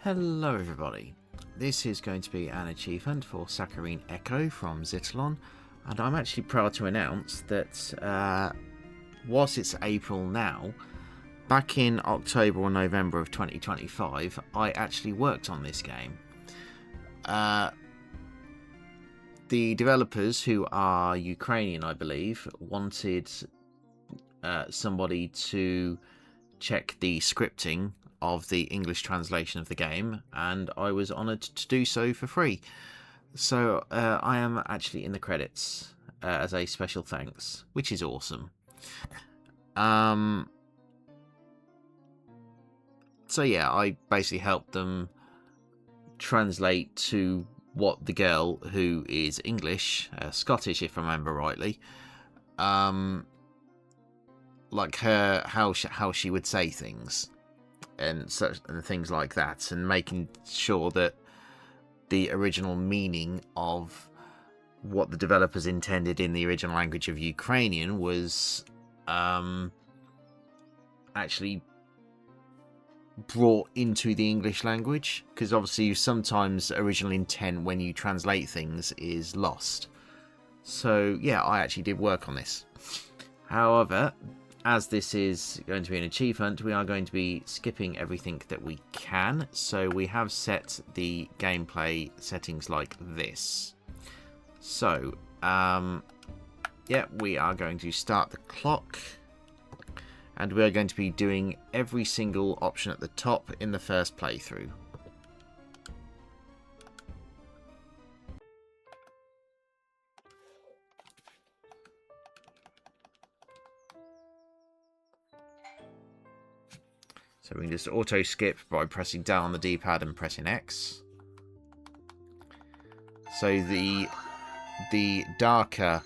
Hello everybody, this is going to be an achievement for Saccharine Echo from Xitilon, and I'm actually proud to announce that whilst it's April now, back in October or November of 2025 I actually worked on this game. The developers, who are Ukrainian I believe, wanted somebody to check the scripting of the English translation of the game, and I was honoured to do so for free. So I am actually in the credits as a special thanks, which is awesome. So yeah, I basically helped them translate to what the girl, who is English, Scottish if I remember rightly, like how she would say things and such and things like that, and making sure that the original meaning of what the developers intended in the original language of Ukrainian was actually brought into the English language, because obviously sometimes original intent when you translate things is lost. So yeah, I actually did work on this. However, as this is going to be an achievement, we are going to be skipping everything that we can. So we have set the gameplay settings like this. So, yeah, we are going to start the clock. And we are going to be doing every single option at the top in the first playthrough. So we can just auto skip by pressing down on the D-pad and pressing X. So the darker,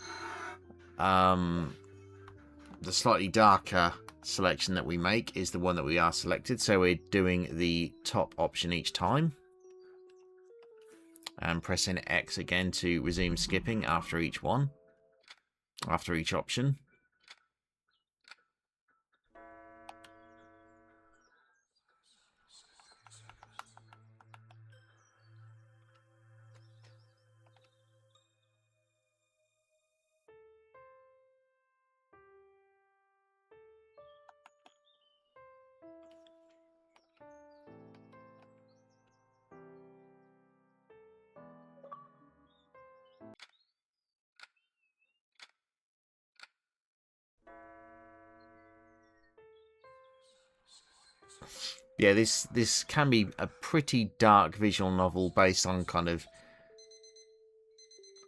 the slightly darker selection that we make is the one that we are selected. So we're doing the top option each time. And pressing X again to resume skipping after each one, after each option. Yeah, this can be a pretty dark visual novel based on kind of...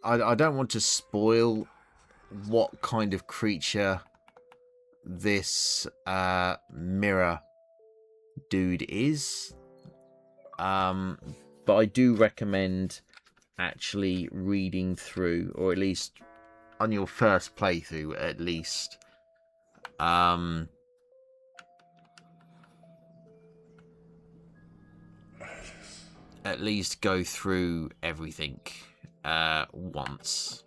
I don't want to spoil what kind of creature this mirror dude is. But I do recommend actually reading through, or at least on your first playthrough at least, at least go through everything once.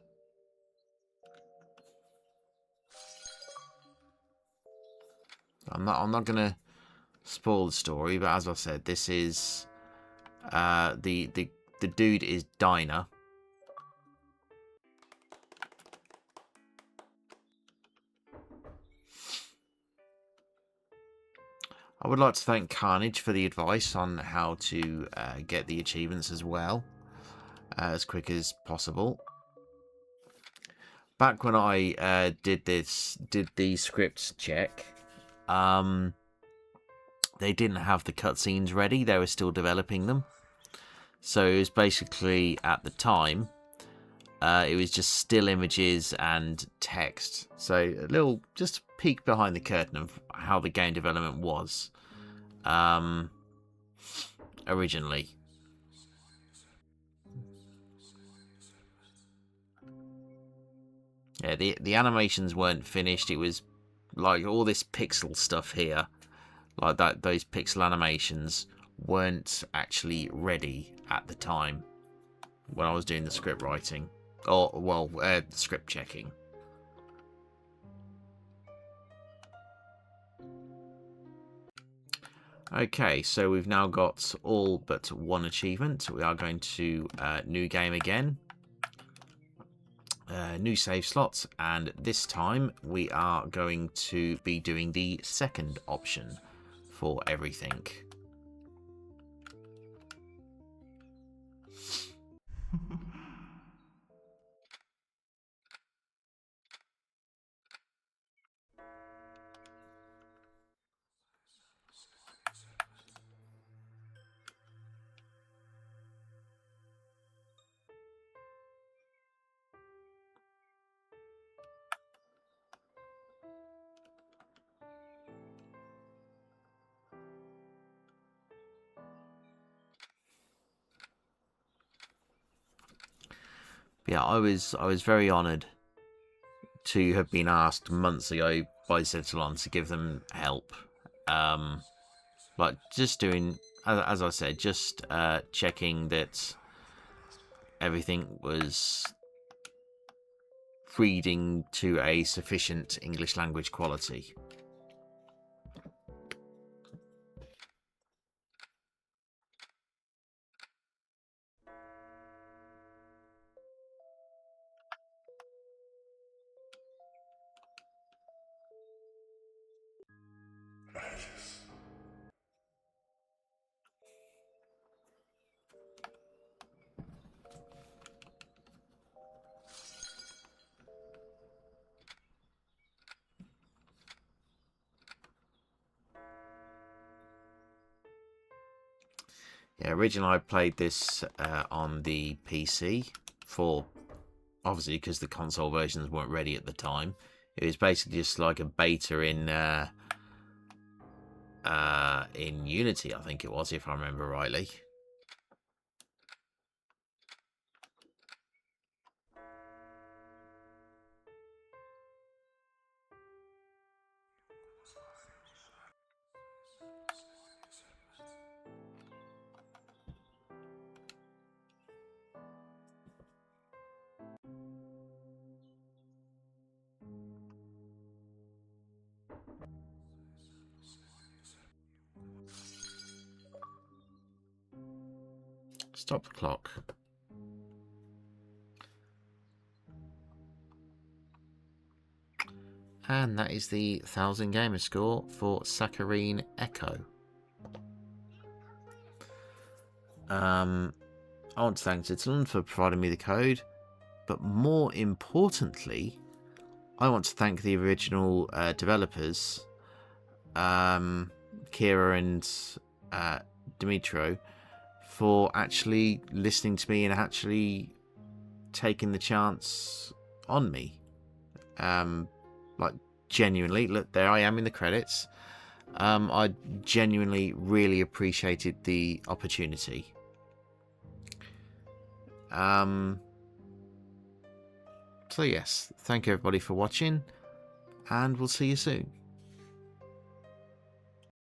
I'm not gonna spoil the story, but as I said, this is the dude is Dinah. I would like to thank Carnage for the advice on how to get the achievements as well, as quick as possible. Back when I did the script check, they didn't have the cutscenes ready. They were still developing them. So it was basically, at the time, it was just still images and text. So a little, just a peek behind the curtain of how the game development was originally. Yeah, the animations weren't finished. It was like all this pixel stuff here, like that. Those pixel animations weren't actually ready at the time when I was doing the script writing, or well, script checking. Okay, so we've now got all but one achievement. We are going to new game again. New save slot, and this time we are going to be doing the second option for everything. Yeah, I was very honoured to have been asked months ago by Xitilon to give them help. Like just doing, as I said, just checking that everything was reading to a sufficient English language quality. Yeah, originally I played this on the PC for, obviously, because the console versions weren't ready at the time. It was basically just like a beta in Unity, I think it was, if I remember rightly. Stop the clock. And that is the 1000 gamer score for Saccharine Echo. I want to thank Xitilon for providing me the code, but more importantly, I want to thank the original developers, Kira and Dimitro, for actually listening to me and actually taking the chance on me. Like, genuinely, look, there I am in the credits. I genuinely really appreciated the opportunity. So yes, thank you everybody for watching, and we'll see you soon.